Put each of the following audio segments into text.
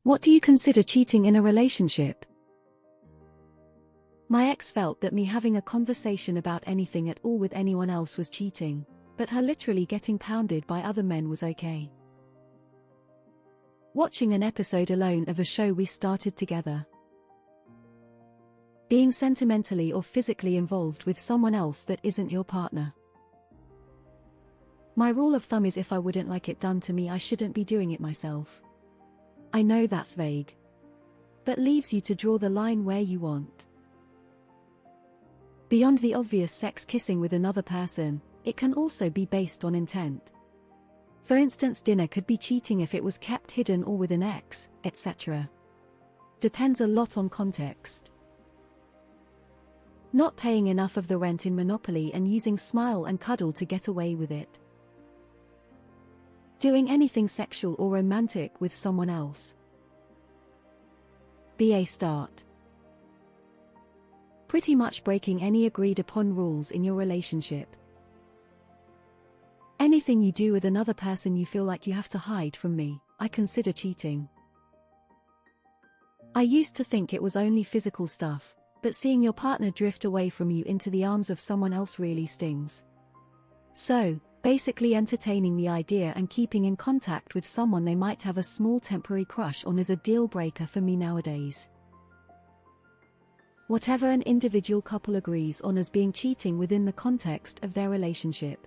What do you consider cheating in a relationship? My ex felt that me having a conversation about anything at all with anyone else was cheating, but her literally getting pounded by other men was okay. Watching an episode alone of a show we started together. Being sentimentally or physically involved with someone else that isn't your partner. My rule of thumb is if I wouldn't like it done to me, I shouldn't be doing it myself. I know that's vague, but leaves you to draw the line where you want. Beyond the obvious sex kissing with another person, it can also be based on intent. For instance, dinner could be cheating if it was kept hidden or with an ex, etc. Depends a lot on context. Not paying enough of the rent in Monopoly and using smile and cuddle to get away with it. Doing anything sexual or romantic with someone else. BA start. Pretty much breaking any agreed upon rules in your relationship. Anything you do with another person you feel like you have to hide from me, I consider cheating. I used to think it was only physical stuff, but seeing your partner drift away from you into the arms of someone else really stings. So, basically entertaining the idea and keeping in contact with someone they might have a small temporary crush on is a deal breaker for me nowadays. Whatever an individual couple agrees on as being cheating within the context of their relationship.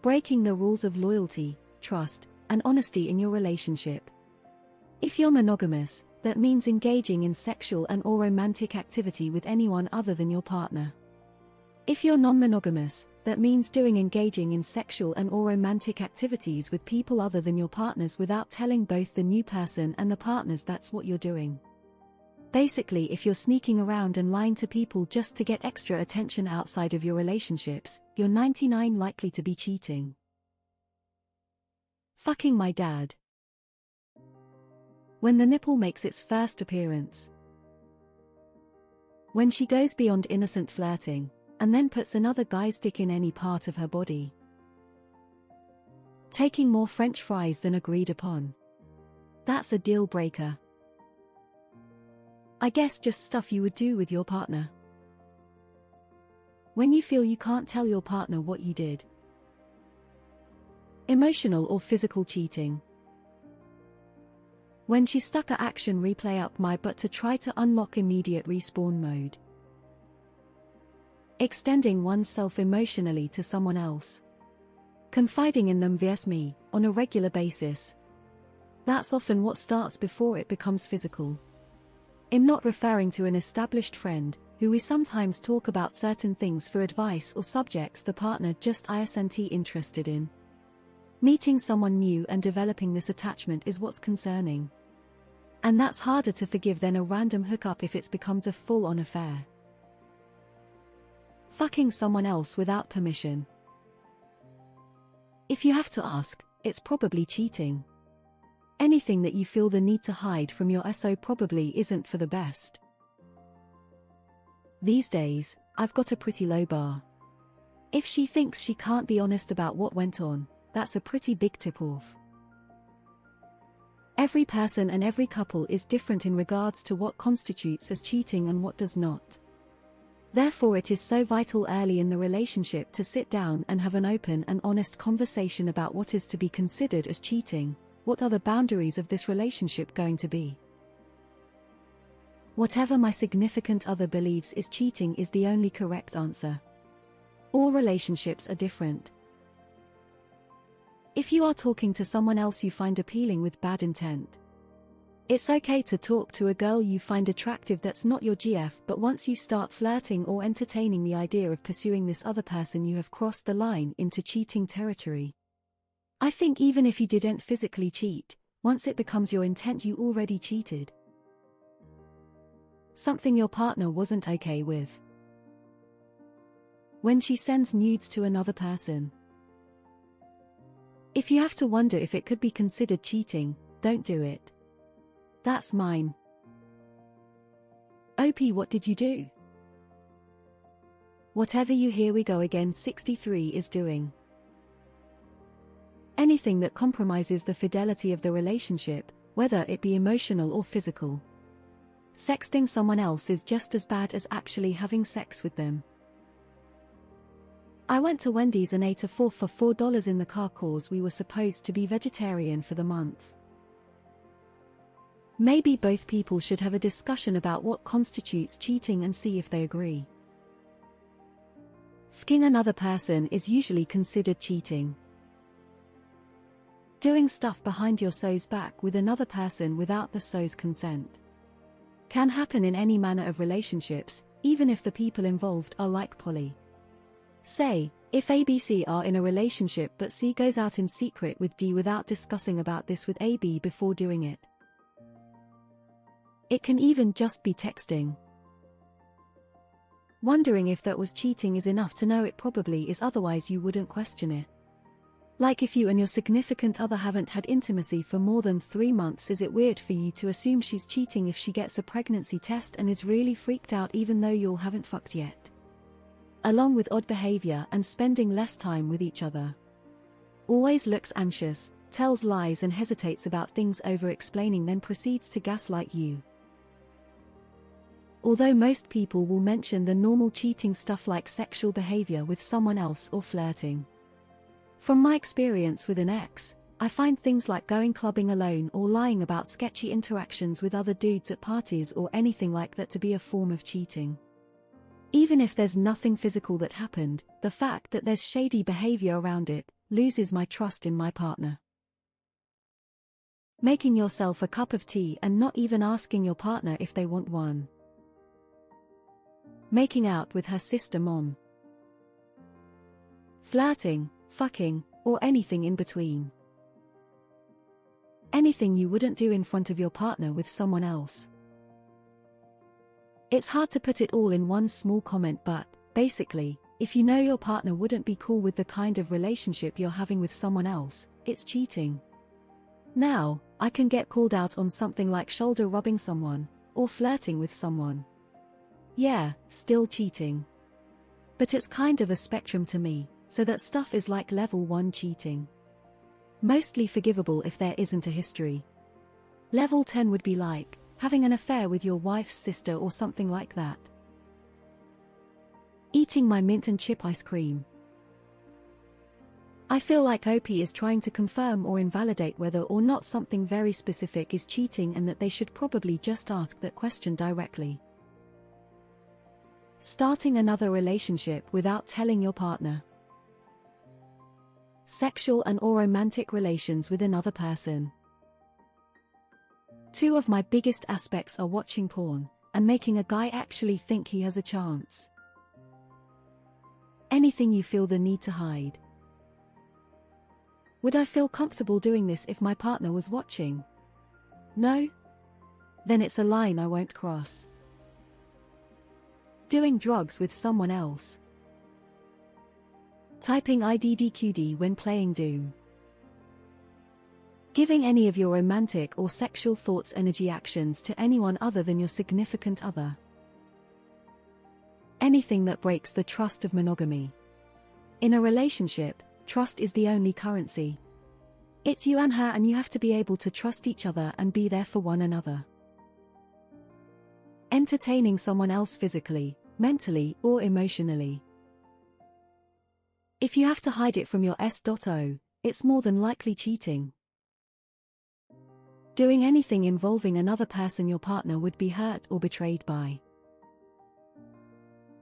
Breaking the rules of loyalty, trust, and honesty in your relationship. If you're monogamous, that means engaging in sexual and/or romantic activity with anyone other than your partner. If you're non-monogamous, that means engaging in sexual and/or romantic activities with people other than your partners without telling both the new person and the partners that's what you're doing. Basically, if you're sneaking around and lying to people just to get extra attention outside of your relationships, you're 99% likely to be cheating. Fucking my dad. When the nipple makes its first appearance. When she goes beyond innocent flirting, and then puts another guy's dick in any part of her body. Taking more French fries than agreed upon. That's a deal breaker. I guess just stuff you would do with your partner. When you feel you can't tell your partner what you did. Emotional or physical cheating. When she stuck a action replay up my butt to try to unlock immediate respawn mode. Extending oneself emotionally to someone else. Confiding in them vs me, on a regular basis. That's often what starts before it becomes physical. I'm not referring to an established friend, who we sometimes talk about certain things for advice or subjects the partner just isn't interested in. Meeting someone new and developing this attachment is what's concerning. And that's harder to forgive than a random hookup if it becomes a full-on affair. Fucking someone else without permission. If you have to ask, it's probably cheating. Anything that you feel the need to hide from your SO probably isn't for the best. These days, I've got a pretty low bar. If she thinks she can't be honest about what went on, that's a pretty big tip-off. Every person and every couple is different in regards to what constitutes as cheating and what does not. Therefore, it is so vital early in the relationship to sit down and have an open and honest conversation about what is to be considered as cheating. What are the boundaries of this relationship going to be? Whatever my significant other believes is cheating is the only correct answer. All relationships are different. If you are talking to someone else you find appealing with bad intent, it's okay to talk to a girl you find attractive that's not your GF, but once you start flirting or entertaining the idea of pursuing this other person, you have crossed the line into cheating territory. I think even if you didn't physically cheat, once it becomes your intent, you already cheated. Something your partner wasn't okay with. When she sends nudes to another person. If you have to wonder if it could be considered cheating, don't do it. That's mine. OP, what did you do? Whatever you Here we go again 63 is doing. Anything that compromises the fidelity of the relationship, whether it be emotional or physical. Sexting someone else is just as bad as actually having sex with them. I went to Wendy's and ate a 4 for $4 in the car cause we were supposed to be vegetarian for the month. Maybe both people should have a discussion about what constitutes cheating and see if they agree. F***ing another person is usually considered cheating. Doing stuff behind your so's back with another person without the so's consent can happen in any manner of relationships, even if the people involved are like poly. Say, if ABC are in a relationship but C goes out in secret with D without discussing about this with AB before doing it. It can even just be texting. Wondering if that was cheating is enough to know it probably is, otherwise you wouldn't question it. Like if you and your significant other haven't had intimacy for more than 3 months, is it weird for you to assume she's cheating if she gets a pregnancy test and is really freaked out even though you all haven't fucked yet? Along with odd behavior and spending less time with each other. Always looks anxious, tells lies and hesitates about things, over-explaining, then proceeds to gaslight you. Although most people will mention the normal cheating stuff like sexual behavior with someone else or flirting. From my experience with an ex, I find things like going clubbing alone or lying about sketchy interactions with other dudes at parties or anything like that to be a form of cheating. Even if there's nothing physical that happened, the fact that there's shady behavior around it loses my trust in my partner. Making yourself a cup of tea and not even asking your partner if they want one. Making out with her sister mom. Flirting, fucking, or anything in between. Anything you wouldn't do in front of your partner with someone else. It's hard to put it all in one small comment, but, basically, if you know your partner wouldn't be cool with the kind of relationship you're having with someone else, it's cheating. Now, I can get called out on something like shoulder rubbing someone, or flirting with someone. Yeah, still cheating. But it's kind of a spectrum to me, so that stuff is like level 1 cheating. Mostly forgivable if there isn't a history. Level 10 would be like having an affair with your wife's sister or something like that. Eating my mint and chip ice cream. I feel like OP is trying to confirm or invalidate whether or not something very specific is cheating, and that they should probably just ask that question directly. Starting another relationship without telling your partner. Sexual and or romantic relations with another person. 2 of my biggest aspects are watching porn, and making a guy actually think he has a chance. Anything you feel the need to hide. Would I feel comfortable doing this if my partner was watching? No? Then it's a line I won't cross. Doing drugs with someone else. Typing IDDQD when playing Doom. Giving any of your romantic or sexual thoughts, energy, actions to anyone other than your significant other. Anything that breaks the trust of monogamy. In a relationship, trust is the only currency. It's you and her, and you have to be able to trust each other and be there for one another. Entertaining someone else physically, mentally, or emotionally. If you have to hide it from your S.O, it's more than likely cheating. Doing anything involving another person your partner would be hurt or betrayed by.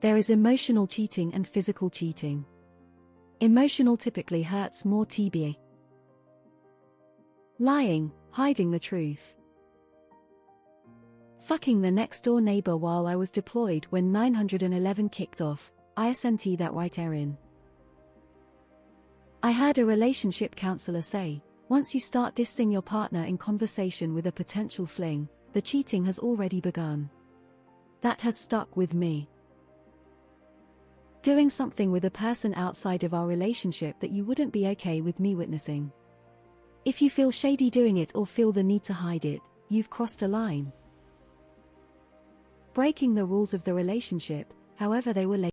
There is emotional cheating and physical cheating. Emotional typically hurts more, TBA. Lying, hiding the truth. Fucking the next door neighbor while I was deployed when 911 kicked off, ISNT that right, Erin. I heard a relationship counselor say, once you start dissing your partner in conversation with a potential fling, the cheating has already begun. That has stuck with me. Doing something with a person outside of our relationship that you wouldn't be okay with me witnessing. If you feel shady doing it or feel the need to hide it, you've crossed a line. Breaking the rules of the relationship, however they were laid.